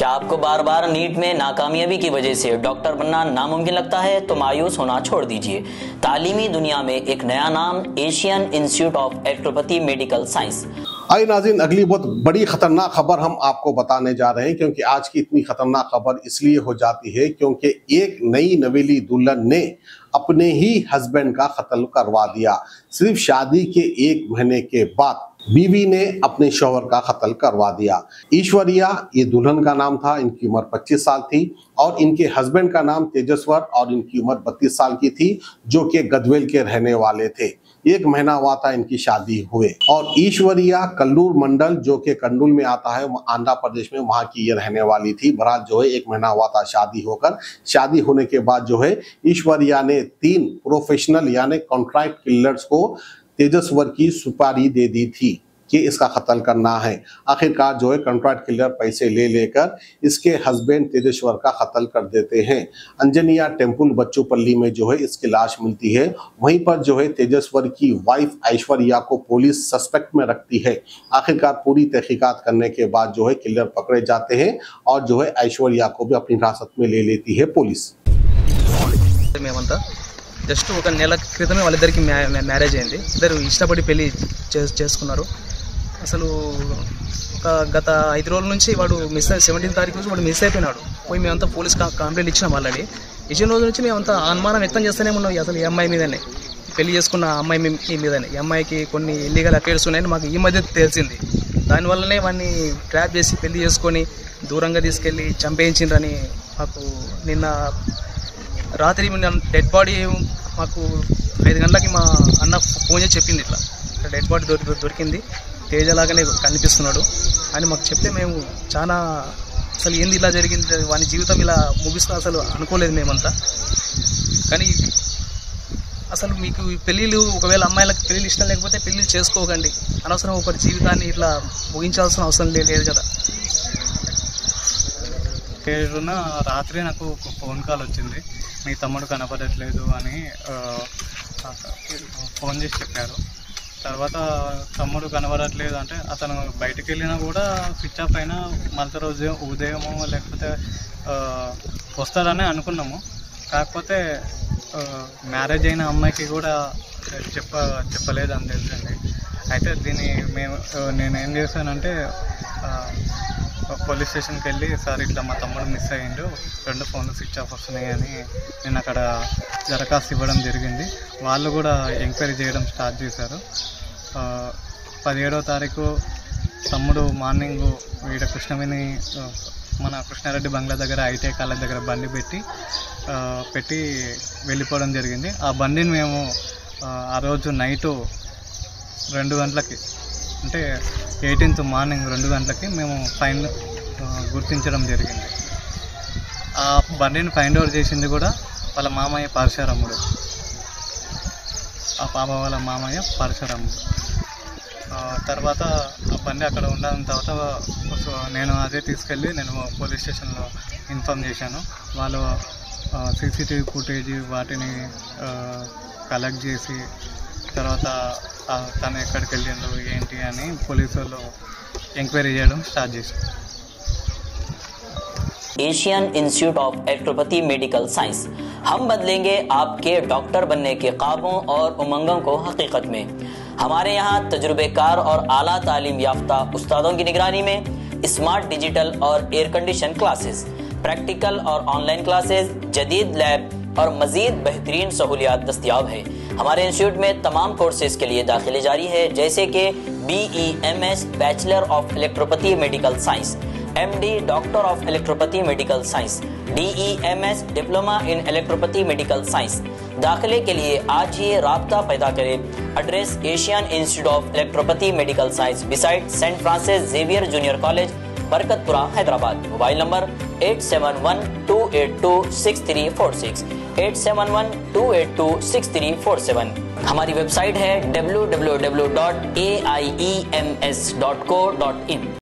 क्या आपको बार बार नीट में नाकामयाबी की वजह से डॉक्टर बनना नामुमकिन लगता है तो मायूस होना छोड़ दीजिए। तालीमी दुनिया में एक नया नाम Asian institute of allopathy medical science. आइए नाज़रीन, अगली बहुत बड़ी खतरनाक खबर हम आपको बताने जा रहे हैं, क्योंकि आज की इतनी खतरनाक खबर इसलिए हो जाती है क्योंकि एक नई नवेली दुल्हन ने अपने ही हस्बैंड का कत्ल करवा दिया। सिर्फ शादी के 1 महीने के बाद बीवी ने अपने शौहर का कत्ल करवा दिया। ईश्वरिया ये दुल्हन का नाम था, इनकी उम्र 25 साल थी और इनके हस्बैंड का नाम तेजस्वर और इनकी उम्र 32 साल की थी, जो कि गदवेल के रहने वाले थे। 1 महीना हुआ था इनकी शादी हुए और ईश्वरिया कल्लूर मंडल जो कि कंडूल में आता है आंध्र प्रदेश में, वहां की ये रहने वाली थी। बहरहाल जो है 1 महीना हुआ था शादी होकर। शादी होने के बाद जो है ईश्वरिया ने 3 प्रोफेशनल यानी कॉन्ट्रैक्ट किलर्स को तेजस्वर की सुपारी दे दी थी कि इसका कत्ल करना है। आखिरकार जो है कॉन्ट्रैक्ट किलर पैसे ले लेकर इसके हस्बैंड तेजस्वर का कत्ल कर देते हैं। अंजनिया टेम्पल बच्चूपल्ली में जो है इसकी लाश मिलती है। वहीं पर जो है तेजस्वर की वाइफ ऐश्वर्या को पुलिस सस्पेक्ट में रखती है। आखिरकार पूरी तहकीकात करने के बाद जो है किलर पकड़े जाते हैं और जो है ऐश्वर्या को भी अपनी हिरासत में ले लेती है पुलिस। జస్ట్ ఒక నెల క్రితమే వాళ్ళిద్దరికి మ్యారేజ్ అయింది. ఇద్దరు ఇష్టపడి పెళ్లి చేసుకున్నారు. అసలు గత 5 రోజుల నుంచి వాడు 17వ తారీఖు నుంచి వాడు మిస్ అయిపోయినాడు. పోయి మేమంతా పోలీస్ కంప్లైంట్ ఇచ్చినాం. ఆల్రెడీ ఇచ్చిన రోజు నుంచి మేమంతా అనుమానం వ్యక్తం చేస్తూనే ఉన్నాం. అసలు ఈ అమ్మాయి మీదనే, పెళ్లి చేసుకున్న అమ్మాయి మీదనే, ఈ అమ్మాయికి కొన్ని ఇల్లీగల్ అఫేర్స్ ఉన్నాయని మాకు ఈ మధ్య తెలిసింది. దానివల్లనే వాడిని ట్రాప్ చేసి పెళ్లి చేసుకొని దూరంగా తీసుకెళ్ళి చంపేయించిండ్రని మాకు నిన్న రాత్రి డెడ్ బాడీ మాకు 5 గంటలకి మా అన్న ఫోన్ చేసి చెప్పింది, ఇట్లా డెడ్ బాడీ దొరికింది, తేజలాగానే కనిపిస్తున్నాడు అని మాకు చెప్తే మేము చాలా అసలు ఏంది ఇలా జరిగింది, వాని జీవితం ఇలా ముగిస్తా అసలు అనుకోలేదు మేమంతా. కానీ అసలు మీకు పెళ్ళిళ్ళు, ఒకవేళ అమ్మాయిలకు పెళ్ళిళ్ళు ఇష్టం లేకపోతే పెళ్ళిళ్ళు చేసుకోకండి. అనవసరం ఒకరి జీవితాన్ని ఇట్లా ముగించాల్సిన అవసరం లేదు కదా. రాత్రి నాకు ఒక ఫోన్ కాల్ వచ్చింది, మీ తమ్ముడు కనపడట్లేదు అని ఫోన్ చేసి చెప్పారు. తర్వాత తమ్ముడు కనబడట్లేదు అంటే అతను బయటకు వెళ్ళినా కూడా స్విచ్ ఆఫ్ అయినా మళ్ళీ రోజు ఉదయమో లేకపోతే వస్తాడని అనుకున్నాము. కాకపోతే మ్యారేజ్ అయిన అమ్మాయికి కూడా చెప్పలేదని తెలిసింది. అయితే నేను ఏం చేశానంటే పోలీస్ స్టేషన్కి వెళ్ళి, సార్ ఇట్లా మా తమ్ముడు మిస్ అయ్యిండు, 2 ఫోన్లు స్విచ్ ఆఫ్ వస్తున్నాయి అని నేను అక్కడ దరఖాస్తు ఇవ్వడం జరిగింది. వాళ్ళు కూడా ఎంక్వైరీ చేయడం స్టార్ట్ చేశారు. 17వ తారీఖు తమ్ముడు మార్నింగ్ వీడ కృష్ణవేణి మన కృష్ణారెడ్డి బంగ్లా దగ్గర ఐటీఐ కాలేజ్ దగ్గర బండి పెట్టి వెళ్ళిపోవడం జరిగింది. ఆ బండిని మేము ఆ రోజు నైటు 2 గంటలకి, అంటే 18th మార్నింగ్ 2 గంటలకి మేము గుర్తించడం జరిగింది. ఆ బండిని ఫైండ్ అవుట్ చేసింది కూడా వాళ్ళ మామయ్య పరశురాముడు, ఆ పాప వాళ్ళ మామయ్య పరశురాముడు. తర్వాత ఆ బండి అక్కడ ఉండడం తర్వాత నేను అదే తీసుకెళ్ళి నేను పోలీస్ స్టేషన్లో ఇన్ఫామ్ చేశాను. వాళ్ళు సీసీటీవీ ఫుటేజ్ వాటిని కలెక్ట్ చేసి తర్వాత తను ఎక్కడికి వెళ్ళిండు ఏంటి అని పోలీసు వాళ్ళు ఎంక్వైరీ చేయడం స్టార్ట్ చేశారు. Asian institute of allopathy medical science, हम बदलेंगे आपके डॉक्टर बनने के ख्वाबों और उमंगों को हकीकत में। हमारे यहाँ तजुर्बेकार और आला तालीम याफ्ता उस्तादों की निगरानी में स्मार्ट डिजिटल और एयर कंडीशन क्लासेस, प्रैक्टिकल और ऑनलाइन क्लासेस, जदीद लैब और मजीद बेहतरीन सहूलियात दस्तियाब है। हमारे इंस्टीट्यूट में तमाम कोर्सेज के लिए दाखिले जारी है, जैसे कि BEMS bachelor of electropathy medical science, MD doctor of electropathy medical science, DEMS diploma in electropathy medical science. दाखिले के लिए आज ही राब्ता पैदा करें। Address Asian institute of electropathy medical science beside Saint Francis Xavier junior college, Barkatpura, Hyderabad. Mobile number 8712826346, 8712826347। हमारी website है www.aiems.co.in।